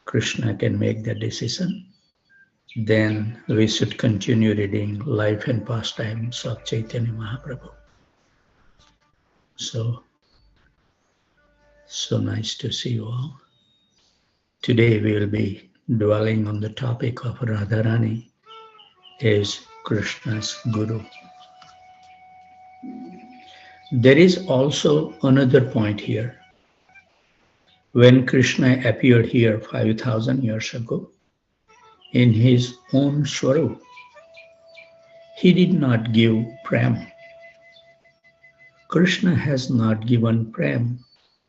Krishna can make the decision, then we should continue reading Life and Pastimes of Chaitanya Mahaprabhu. So nice to see you all. Today we will be dwelling on the topic of Radharani is Krishna's Guru. There is also another point here. When Krishna appeared here 5,000 years ago, in his own Swarup, he did not give Prem. Krishna has not given Prem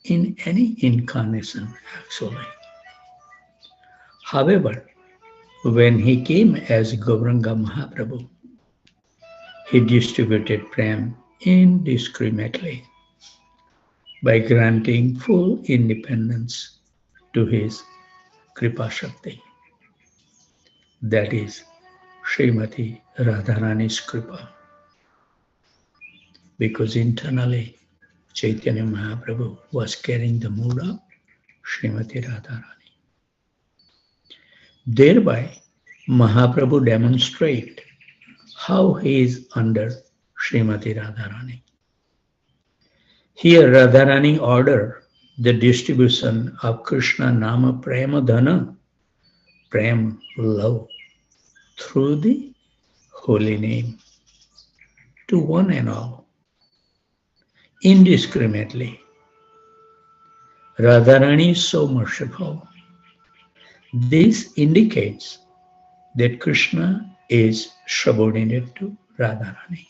in any incarnation, actually. However, when he came as Gauranga Mahaprabhu, he distributed Prem indiscriminately by granting full independence to his Kripa Shakti. That is Srimati Radharani's Kripa. Because internally, Chaitanya Mahaprabhu was carrying the mood of Srimati Radharani. Thereby, Mahaprabhu demonstrates how he is under Srimati Radharani. Here, Radharani ordered the distribution of Krishna Nama Prema Dhana, Prem love, through the holy name to one and all, indiscriminately. Radharani is so merciful. This indicates that Krishna is subordinate to Radharani.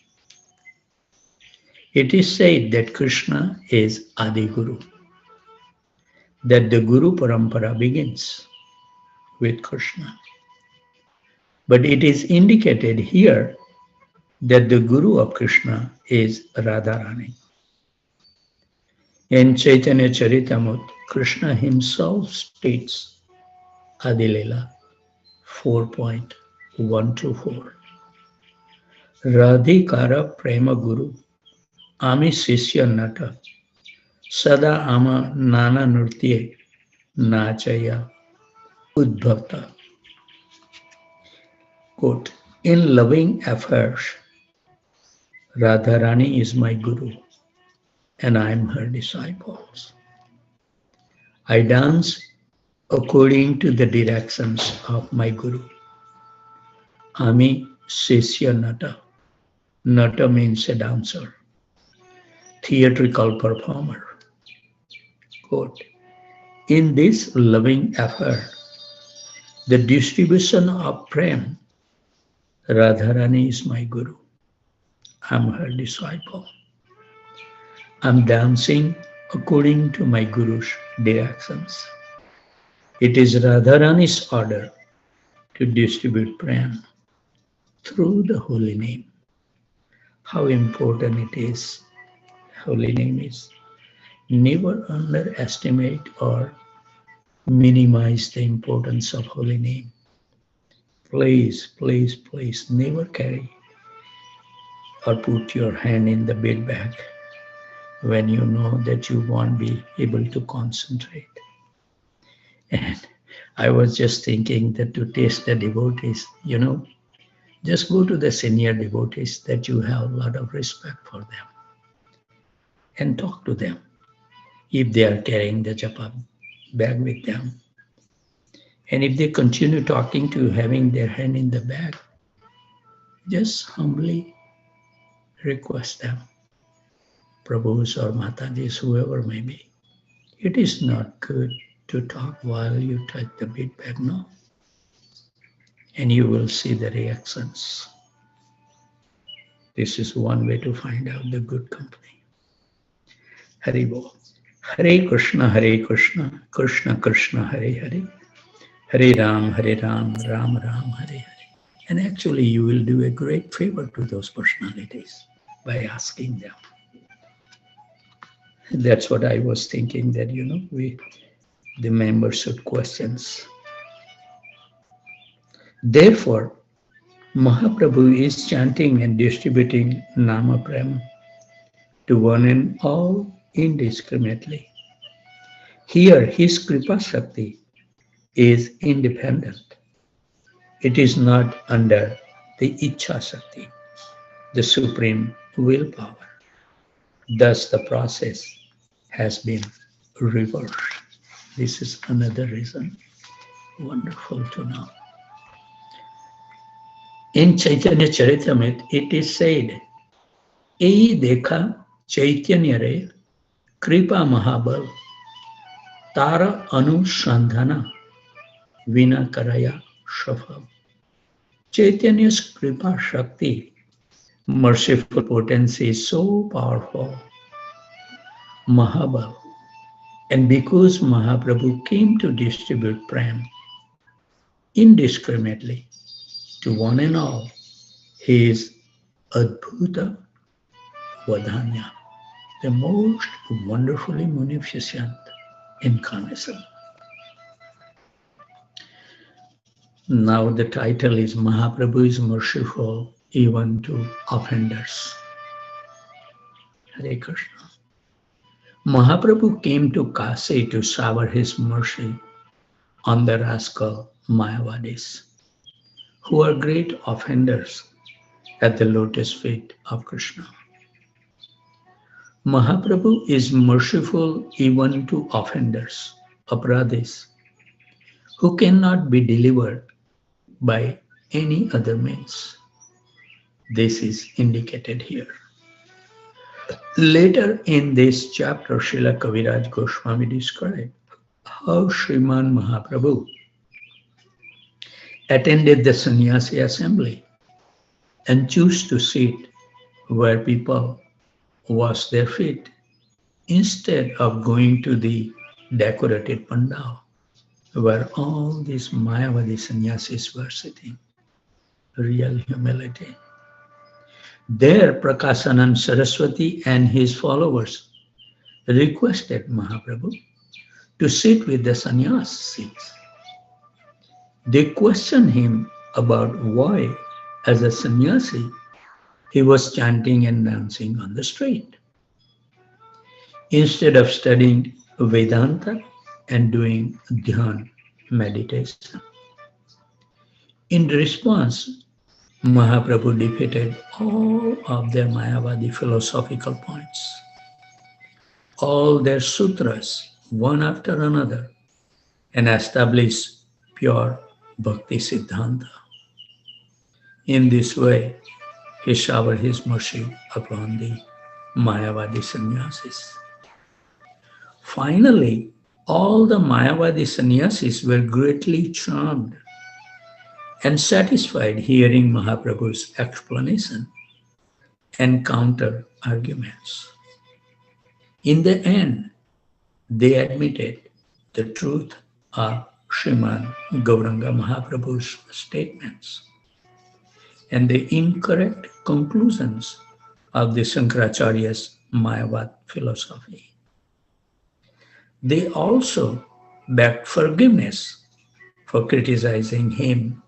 It is said that Krishna is Adi Guru, that the Guru Parampara begins with Krishna. But it is indicated here that the Guru of Krishna is Radharani. In Chaitanya Charitamrita, Krishna himself states Adilila 4.124. Radhikara Prema Guru Ami Sisya Nata Sada Ama Nana Nurtye Nachaya Udbhavta. Quote, in loving affairs, Radharani is my Guru and I am her disciples. I dance according to the directions of my Guru. Ami Sisya Nata. Nata means a dancer, theatrical performer. Quote, in this loving affair, the distribution of Prem, Radharani is my Guru. I'm her disciple. I'm dancing according to my Guru's directions. It is Radharani's order to distribute Prem through the holy name. How important it is, holy name is. Never underestimate or minimize the importance of holy name. Please, please, please never carry or put your hand in the bed bag when you know that you won't be able to concentrate. And I was just thinking that to taste the devotees, just go to the senior devotees that you have a lot of respect for them and talk to them if they are carrying the Japa bag with them. And if they continue talking to you, having their hand in the bag, just humbly request them, Prabhus or Matajis, whoever may be. It is not good to talk while you touch the bead bag, no? And you will see the reactions. This is one way to find out the good company. Hari Bol. Hare Krishna, Krishna Krishna, Hare Hare. Hare Ram, Ram Ram, Hare Hare. And actually you will do a great favor to those personalities by asking them. That's what I was thinking, that, the members should questions. Therefore, Mahaprabhu is chanting and distributing Nama Prem to one and all indiscriminately. Here, his Kripa Shakti is independent. It is not under the Ichha Shakti, the supreme willpower. Thus, the process has been reversed. This is another reason. Wonderful to know. In Chaitanya Charitamrita, it is said, Ei dekha Chaitanya re kripa mahabal tara anusandhana vina karaya shafal. Chaitanya's kripa shakti, merciful potency is so powerful, Mahabal. And because Mahaprabhu came to distribute prem indiscriminately to one and all, he is Adbhuta Vadhanya, the most wonderfully munificent incarnation. Now the title is Mahaprabhu is merciful even to offenders. Hare Krishna. Mahaprabhu came to Kasi to shower his mercy on the rascal Mayavadis, who are great offenders at the lotus feet of Krishna. Mahaprabhu is merciful even to offenders, aparadhis, who cannot be delivered by any other means. This is indicated here. Later in this chapter, Srila Kaviraj Goswami described how Sriman Mahaprabhu attended the sannyasi assembly and chose to sit where people wash their feet instead of going to the decorated pandal where all these Mayavadi sannyasis were sitting. Real humility. There, Prakashanand Saraswati and his followers requested Mahaprabhu to sit with the sannyasis. They questioned him about why, as a sannyasi, he was chanting and dancing on the street, instead of studying Vedanta and doing dhyan meditation. In response, Mahaprabhu defeated all of their Mayavadi philosophical points, all their sutras, one after another, and established pure Bhakti Siddhanta. In this way, he showered his mercy upon the Mayavadi sannyasis. Finally, all the Mayavadi sannyasis were greatly charmed and satisfied hearing Mahaprabhu's explanation and counter arguments. In the end, they admitted the truth of Sriman Gauranga Mahaprabhu's statements and the incorrect conclusions of the Shankaracharya's Mayavad philosophy. They also begged forgiveness for criticizing him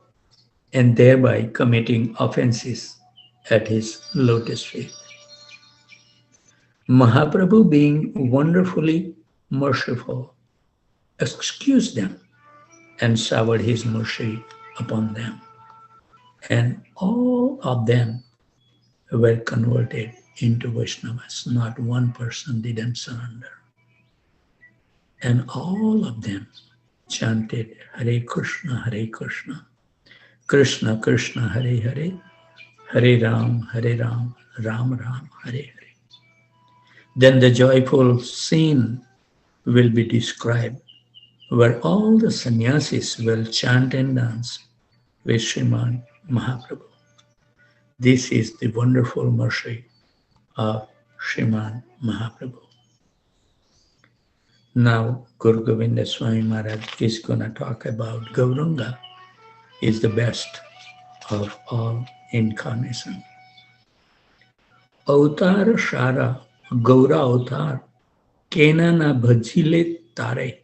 and thereby committing offenses at his lotus feet. Mahaprabhu, being wonderfully merciful, excused them and showered his mercy upon them. And all of them were converted into Vaishnavas. Not one person didn't surrender. And all of them chanted Hare Krishna, Krishna Krishna, Hare Hare, Hare Ram, Ram Ram, Hare Hare. Then the joyful scene will be described where all the sannyasis will chant and dance with Sriman Mahaprabhu. This is the wonderful mercy of Sriman Mahaprabhu. Now, Guru Govinda Swami Maharaj is going to talk about Gauranga is the best of all incarnation. Avatar Shara, Gaura Avatar, Kena na bhajile tare.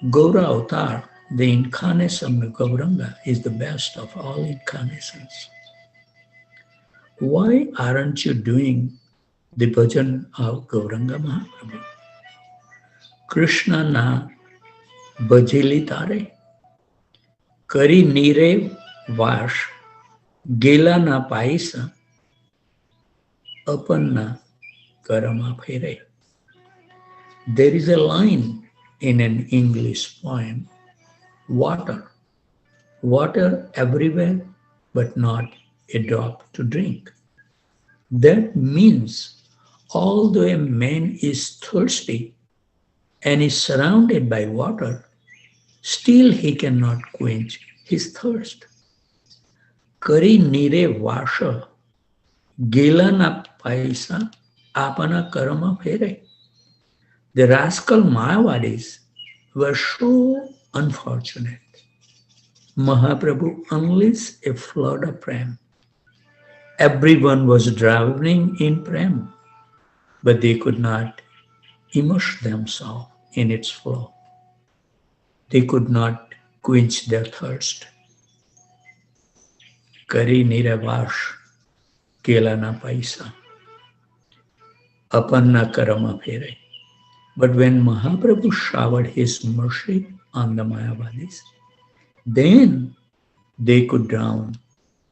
Gaura Avatar, the incarnation of Gauranga, is the best of all incarnations. Why aren't you doing the bhajan of Gauranga Mahaprabhu? Krishna na ભજેલી તારે કરી નીરે વાસ ગેલાના પાયસા અપનના કરમાં ફેરે. There is a line in an English poem, water, water everywhere, but not a drop to drink. That means, although a man is thirsty and is surrounded by water, still he cannot quench his thirst. Kari nire vasha, gelana paisa, apana karma fere. The rascal Mayavadis were so unfortunate. Mahaprabhu unleashed a flood of prem. Everyone was drowning in prem, but they could not immerse themselves in its flow. They could not quench their thirst. Kari niravash kelana paisa, apanna karama fere. But when Mahaprabhu showered his mercy on the Mayavadis, then they could drown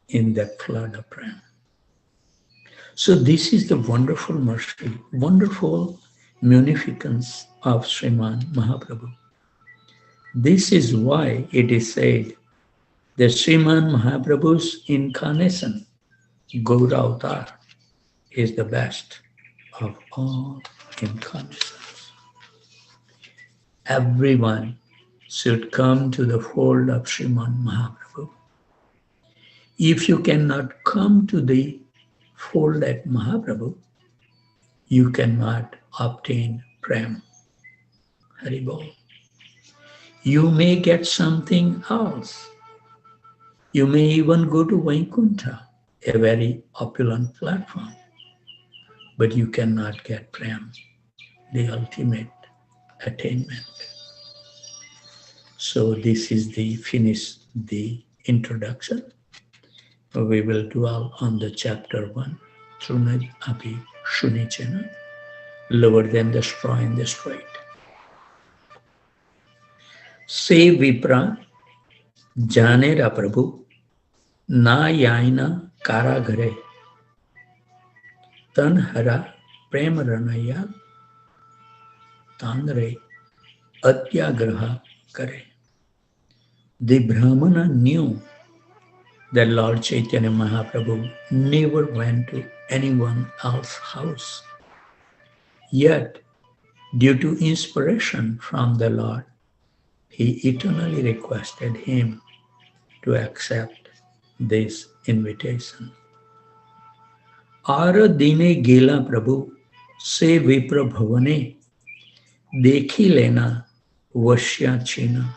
in that flood of prem. So this is the wonderful mercy, wonderful munificence of Sriman Mahaprabhu. This is why it is said that Sriman Mahaprabhu's incarnation, Gaura Avatar, is the best of all incarnations. Everyone should come to the fold of Sriman Mahaprabhu. If you cannot come to the fold at Mahaprabhu, you cannot obtain Prem. Hari Bol. You may get something else. You may even go to Vaikuntha, a very opulent platform, but you cannot get Prem, the ultimate attainment. So this is the introduction. We will dwell on the chapter 1, Trunaj Api Shunichena, lower than the straw in the strait. Say Vipra, Janera Prabhu, Na Yaina Karagare, Tanhara Premaranaya, Tanre Atyagraha Kare. The Brahmana knew that Lord Chaitanya Mahaprabhu never went to anyone else's house. Yet, due to inspiration from the Lord, he eternally requested him to accept this invitation. Ara dine gela Prabhu se vipra bhavane dekhi lena vashya china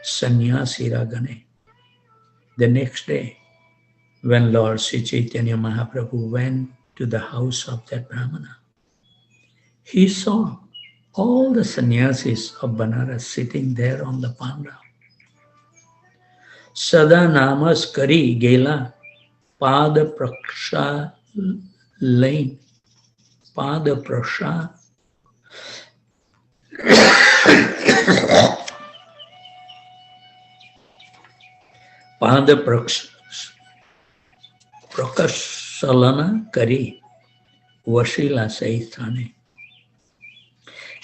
sannyasi ragane. The next day, when Lord Sri Chaitanya Mahaprabhu went to the house of that Brahmana, he saw all the sannyasis of Banaras sitting there on the panda. Sada namas kari gela pada praksha lane, pada prasha pada prakasalana kari vasila saithane.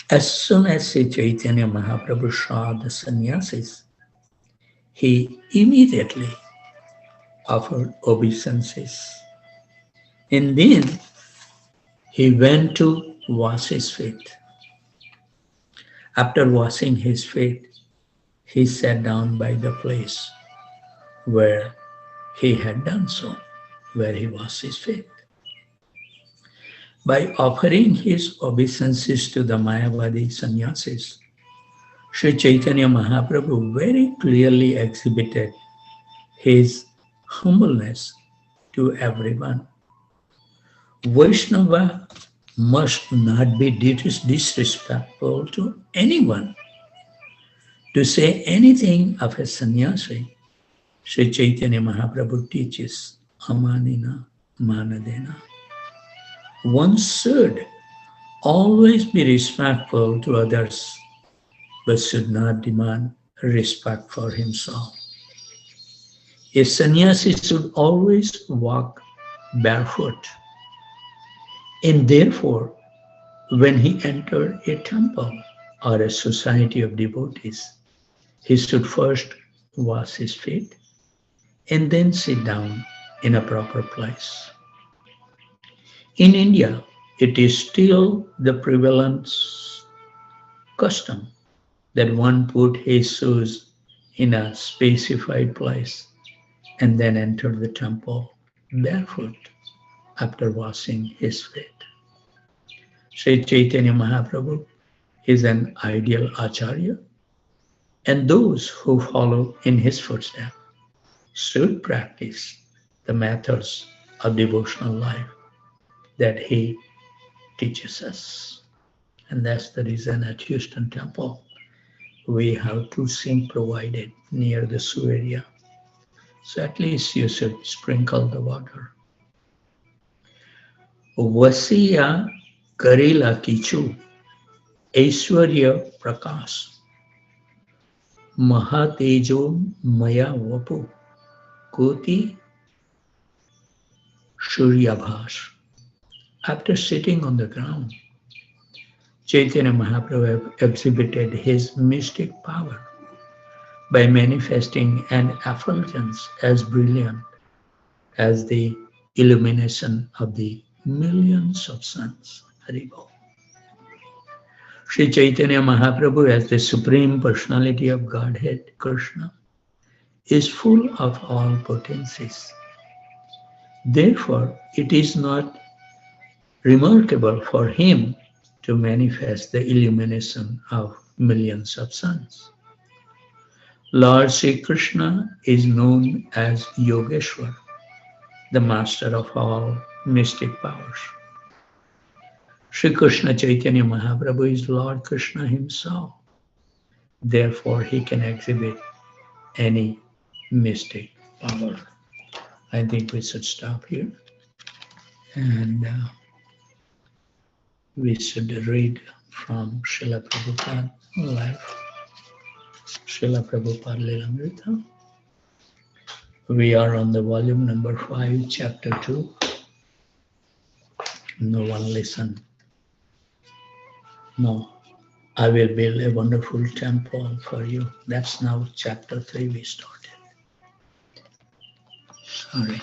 As soon as Sri Chaitanya Mahaprabhu saw the sannyasis, he immediately offered obeisances. And then he went to wash his feet. After washing his feet, he sat down by the place where he had done so, where he washed his feet. By offering his obeisances to the Mayavadi sannyasis, Sri Chaitanya Mahaprabhu very clearly exhibited his humbleness to everyone. Vaishnava must not be disrespectful to anyone. To say anything of a sannyasi, Sri Chaitanya Mahaprabhu teaches amanina manadena. One should always be respectful to others but should not demand respect for himself. A sannyasi should always walk barefoot, and therefore, when he entered a temple or a society of devotees, he should first wash his feet and then sit down in a proper place. In India, it is still the prevalent custom that one put his shoes in a specified place and then enter the temple barefoot after washing his feet. Sri Chaitanya Mahaprabhu is an ideal acharya, and those who follow in his footsteps should practice the methods of devotional life that he teaches us. And that's the reason at Houston Temple we have two sinks provided near the shoe area. So at least you should sprinkle the water. Vasiya Karila Kichu Aishwarya Prakash Mahatejo Maya Vapu Koti Suryabhas. After sitting on the ground, Chaitanya Mahaprabhu exhibited his mystic power by manifesting an effulgence as brilliant as the illumination of the millions of suns. Haribol. Sri Chaitanya Mahaprabhu, as the Supreme Personality of Godhead, Krishna, is full of all potencies. Therefore, it is not remarkable for him to manifest the illumination of millions of suns. Lord Sri Krishna is known as Yogeshwar, the master of all mystic powers. Sri Krishna Chaitanya Mahaprabhu is Lord Krishna himself. Therefore, he can exhibit any mystic power. I think we should stop here and we should read from Srila Prabhupada life, Srila Prabhupada Lilamrita. We are on the volume number 5, chapter 2. No one listen. No, I will build a wonderful temple for you. That's now chapter 3 we started. Sorry.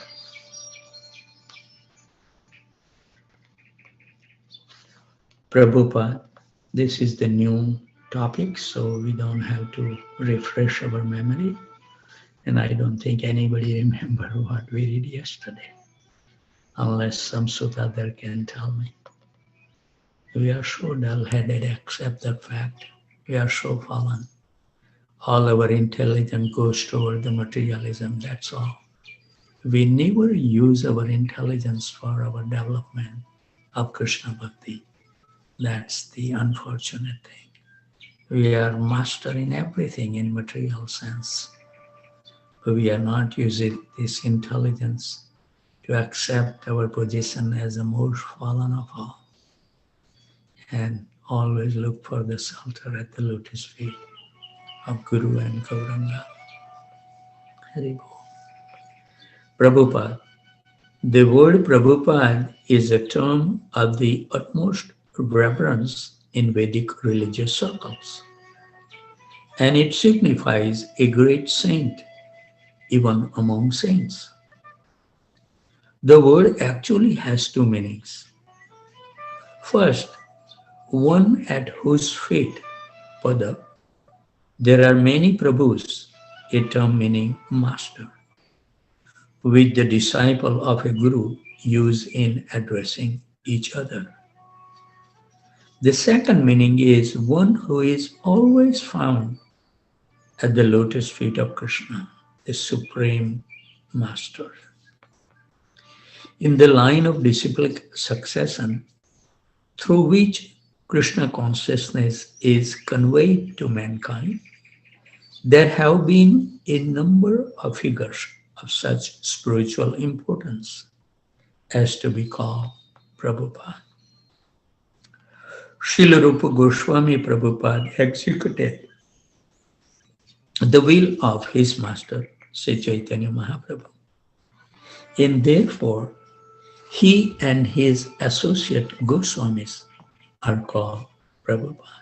Prabhupada, this is the new topic, so we don't have to refresh our memory. And I don't think anybody remember what we did yesterday, unless some sutadhar can tell me. We are so dull-headed, accept the fact. We are so fallen. All our intelligence goes toward the materialism, that's all. We never use our intelligence for our development of Krishna Bhakti. That's the unfortunate thing. We are master in everything in material sense. But we are not using this intelligence to accept our position as the most fallen of all. And always look for the shelter at the lotus feet of Guru and Gauranga. Haribol. Prabhupada. The word Prabhupada is a term of the utmost reverence in Vedic religious circles, and it signifies a great saint, even among saints. The word actually has two meanings. First, one at whose feet, pada, there are many Prabhus, a term meaning master, which the disciple of a guru use in addressing each other. The second meaning is one who is always found at the lotus feet of Krishna, the Supreme Master. In the line of disciplic succession, through which Krishna consciousness is conveyed to mankind, there have been a number of figures of such spiritual importance as to be called Prabhupada. Srila Rupa Goswami Prabhupada executed the will of his master, Sri Chaitanya Mahaprabhu. And therefore, he and his associate Goswamis are called Prabhupada.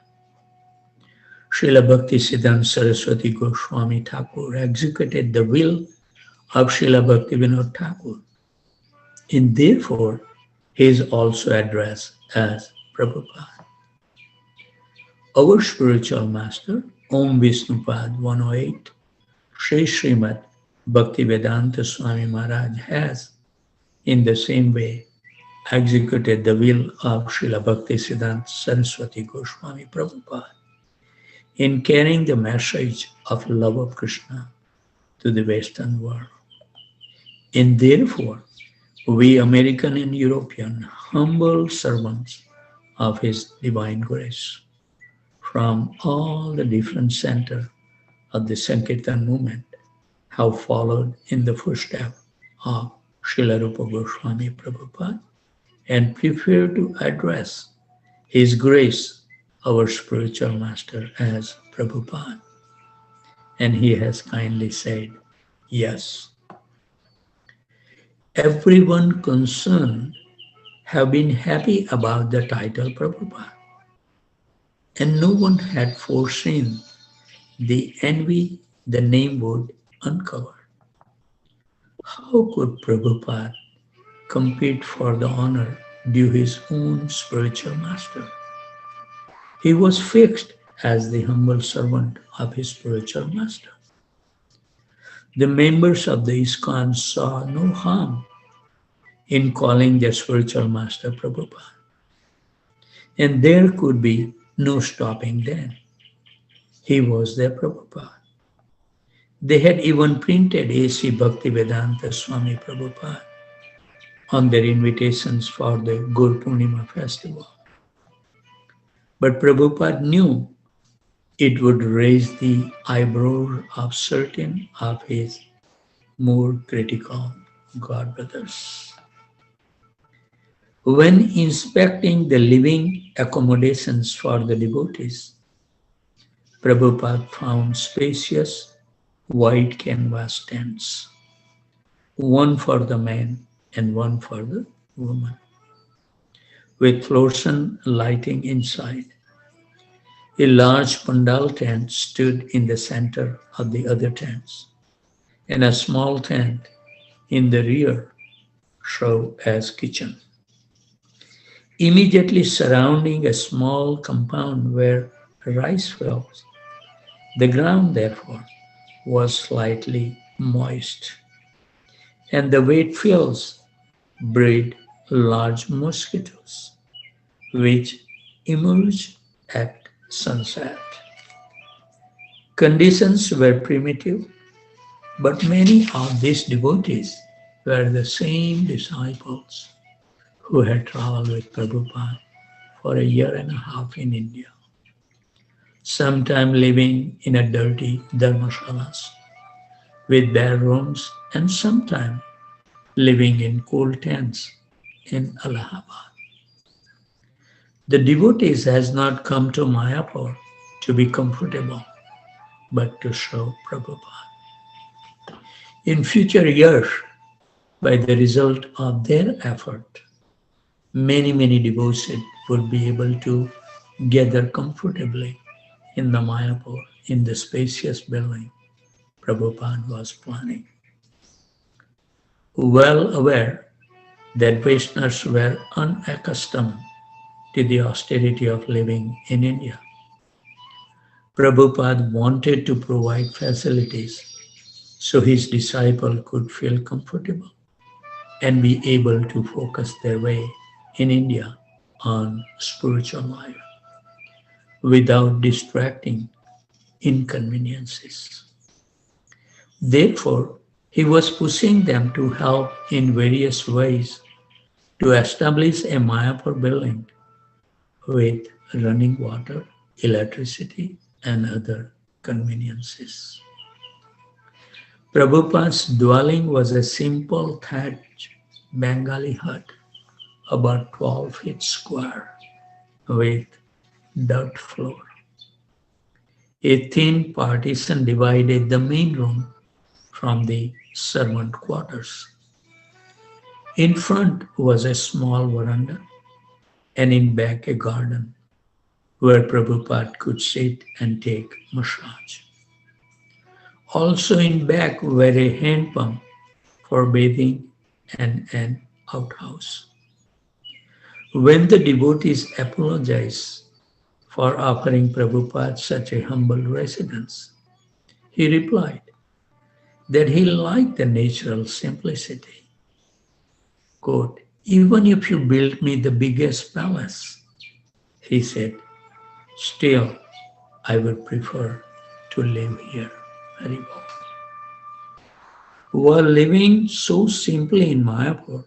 Srila Bhaktisiddhanta Saraswati Goswami Thakur executed the will of Srila Bhaktivinoda Thakur, and therefore he is also addressed as Prabhupada. Our spiritual master, Om Vishnupad 108, Sri Srimad Bhaktivedanta Swami Maharaj has, in the same way, executed the will of Srila Bhaktisiddhanta Saraswati Goswami Prabhupada in carrying the message of love of Krishna to the Western world. And therefore, we American and European humble servants of His divine grace from all the different centers of the Sankirtan movement have followed in the footsteps of Srila Rupa Goswami Prabhupada and prefer to address His Grace, our spiritual master, as Prabhupada. And he has kindly said, yes. Everyone concerned have been happy about the title Prabhupada, and no one had foreseen the envy the name would uncover. How could Prabhupada compete for the honor due his own spiritual master? He was fixed as the humble servant of his spiritual master. The members of the ISKCON saw no harm in calling their spiritual master Prabhupada, and there could be no stopping then. He was their Prabhupada. They had even printed A.C. Bhaktivedanta Swami Prabhupada on their invitations for the Gur Purnima festival. But Prabhupada knew it would raise the eyebrows of certain of his more critical God brothers. When inspecting the living accommodations for the devotees, Prabhupada found spacious white canvas tents, one for the man and one for the woman, with fluorescent lighting inside. A large pandal tent stood in the center of the other tents, and a small tent in the rear served as kitchen. Immediately surrounding a small compound were rice fields. The ground, therefore, was slightly moist, and the wet fields bred large mosquitoes, which emerged at sunset. Conditions were primitive, but many of these devotees were the same disciples who had traveled with Prabhupada for a year and a half in India, sometime living in a dirty dharmashalas with bare rooms, and sometime living in cool tents in Allahabad. The devotees has not come to Mayapur to be comfortable, but to show Prabhupada. In future years, by the result of their effort, many devotees would be able to gather comfortably in the Mayapur, in the spacious building Prabhupada was planning. Well aware that Vaishnavas were unaccustomed to the austerity of living in India, Prabhupada wanted to provide facilities so his disciple could feel comfortable and be able to focus their way in India on spiritual life without distracting inconveniences. Therefore, he was pushing them to help in various ways to establish a Mayapur building with running water, electricity, and other conveniences. Prabhupada's dwelling was a simple thatched Bengali hut about 12 feet square with dirt floor. A thin partition divided the main room from the servant quarters. In front was a small veranda, and in back a garden where Prabhupada could sit and take massage. Also in back were a hand pump for bathing and an outhouse. When the devotees apologized for offering Prabhupada such a humble residence, he replied that he liked the natural simplicity. Quote, even if you build me the biggest palace, he said, still I would prefer to live here. Haribol. While living so simply in Mayapur,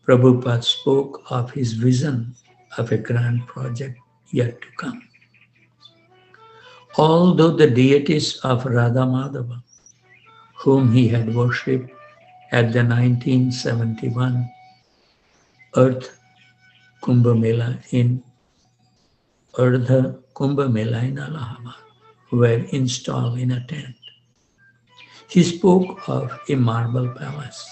Prabhupada spoke of his vision of a grand project yet to come. Although the deities of Radha Madhava, whom he had worshipped at the 1971 Earth Kumbh Mela in Ardha Kumbh Mela in Allahabad, were installed in a tent, he spoke of a marble palace.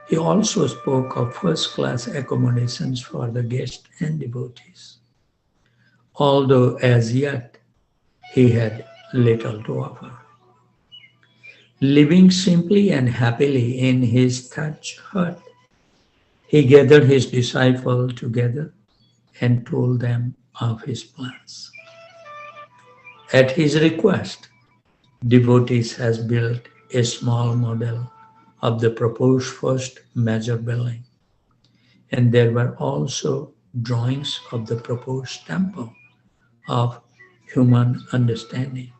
He also spoke of first-class accommodations for the guests and devotees, although as yet he had little to offer. Living simply and happily in his thatched hut, he gathered his disciples together and told them of his plans. At his request, devotees has built a small model of the proposed first major building, and there were also drawings of the proposed temple of human understanding.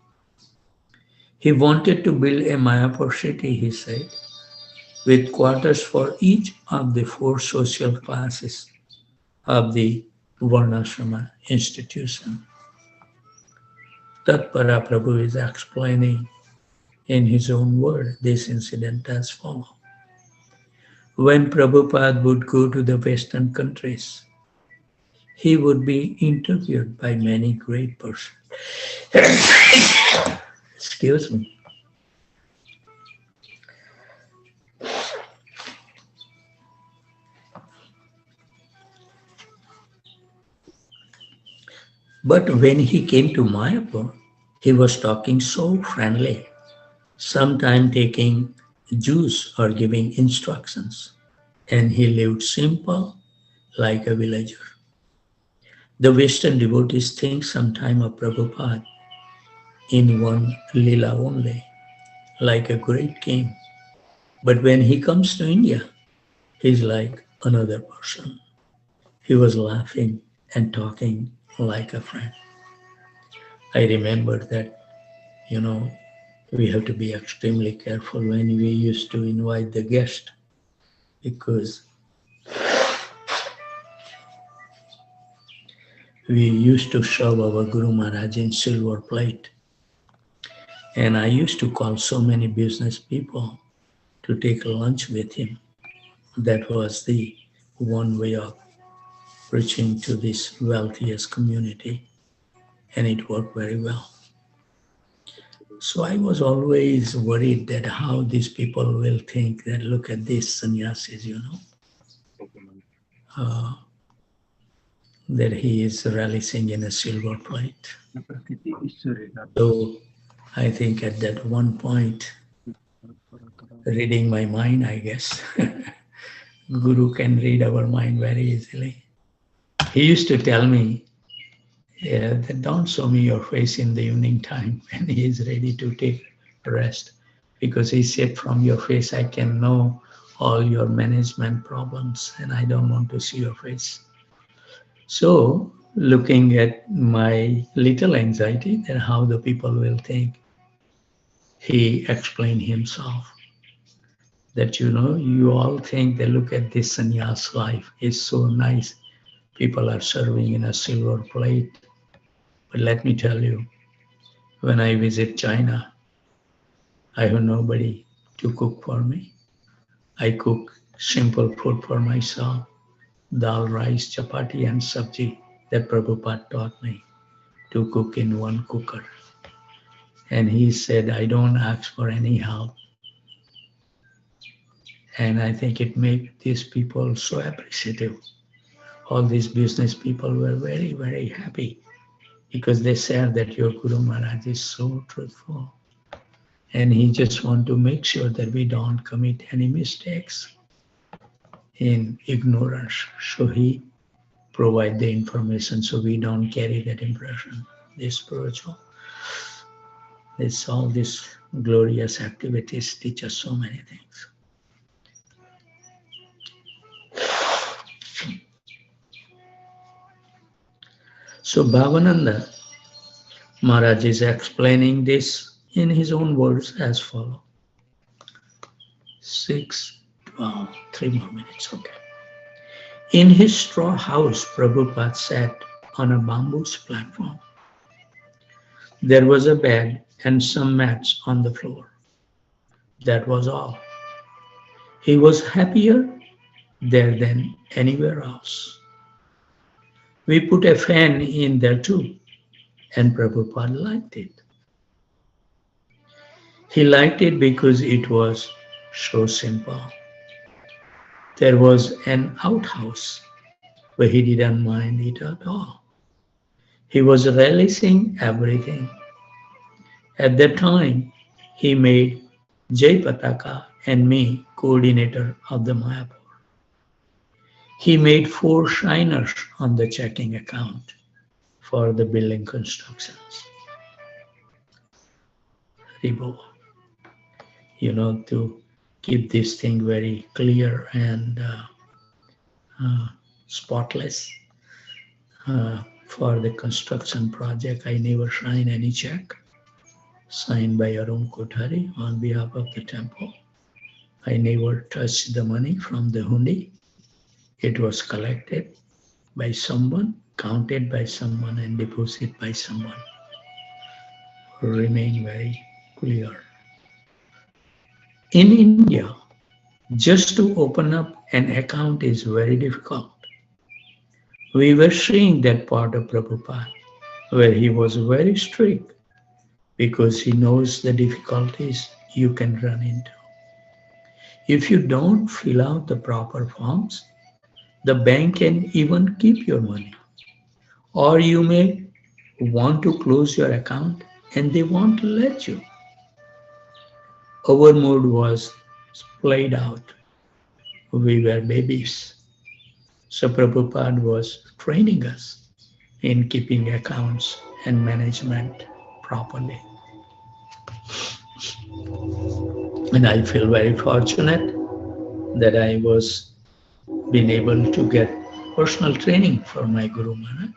He wanted to build a Mayapur city, he said, with quarters for each of the four social classes of the Varnashrama institution. Tatpara Prabhu is explaining in his own word this incident as follows. When Prabhupada would go to the Western countries, he would be interviewed by many great persons. Excuse me. But when he came to Mayapur, he was talking so friendly, sometimes taking juice or giving instructions, and he lived simple like a villager. The Western devotees think sometime of Prabhupada in one lila only, like a great king. But when he comes to India, he's like another person. He was laughing and talking like a friend. I remember that, you know, we have to be extremely careful when we used to invite the guest because we used to serve our Guru Maharaj in silver plate. And I used to call so many business people to take lunch with him. That was the one way of preaching to this wealthiest community, and it worked very well. So I was always worried that how these people will think that look at these sannyasis, uh, that he is relishing in a silver plate. So I think at that one point, reading my mind, I guess, Guru can read our mind very easily. He used to tell me, yeah, that don't show me your face in the evening time when he is ready to take rest. Because he said, from your face, I can know all your management problems and I don't want to see your face. So, looking at my little anxiety, then how the people will think, he explained himself that, you all think they look at this sannyas life is so nice. People are serving in a silver plate. But let me tell you, when I visit China, I have nobody to cook for me. I cook simple food for myself, dal, rice, chapati, and sabji that Prabhupada taught me to cook in one cooker. And he said, I don't ask for any help. And I think it made these people so appreciative. All these business people were very, very happy because they said that your Guru Maharaj is so truthful. And he just want to make sure that we don't commit any mistakes in ignorance. So he provide the information so we don't carry that impression. This spiritual, this all these glorious activities teach us so many things. So Bhavananda Maharaj is explaining this in his own words as follows. 6, 12, 3 more minutes, okay. In his straw house, Prabhupada sat on a bamboo platform. There was a bed and some mats on the floor. That was all. He was happier there than anywhere else. We put a fan in there too, and Prabhupada liked it. He liked it because it was so simple. There was an outhouse where he didn't mind it at all. He was relishing everything. At that time, he made Japa and me coordinator of the Mayapur. He made 4 shiners on the checking account for the building constructions. Ribo, to keep this thing very clear and spotless. For the construction project, I never sign any check signed by Arun Kothari on behalf of the temple. I never touched the money from the hundi. It was collected by someone, counted by someone, and deposited by someone. Remain very clear. In India, just to open up an account is very difficult. We were seeing that part of Prabhupada where he was very strict because he knows the difficulties you can run into. If you don't fill out the proper forms, the bank can even keep your money. Or you may want to close your account and they won't let you. Our mood was played out. We were babies. So Prabhupada was training us in keeping accounts and management properly. And I feel very fortunate that I was been able to get personal training for my Guru Maharaj,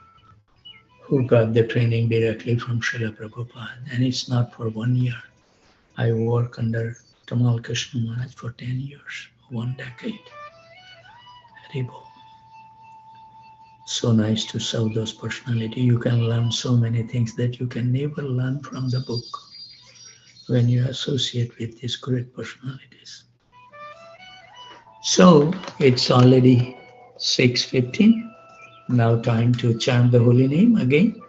who got the training directly from Srila Prabhupada. And it's not for 1 year. I work under Tamal Krishna Maharaj for 10 years, 1 decade. Haribo. So nice to serve those personalities. You can learn so many things that you can never learn from the book when you associate with these great personalities. So it's already 6:15. Now time to chant the holy name again.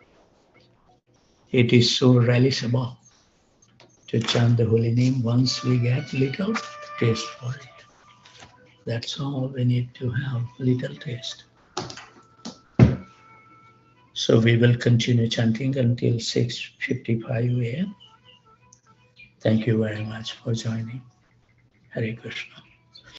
It is so relishable to chant the holy name once we get little taste for it. That's all we need to have, little taste. So we will continue chanting until 6:55 a.m. Thank you very much for joining. Hare Krishna.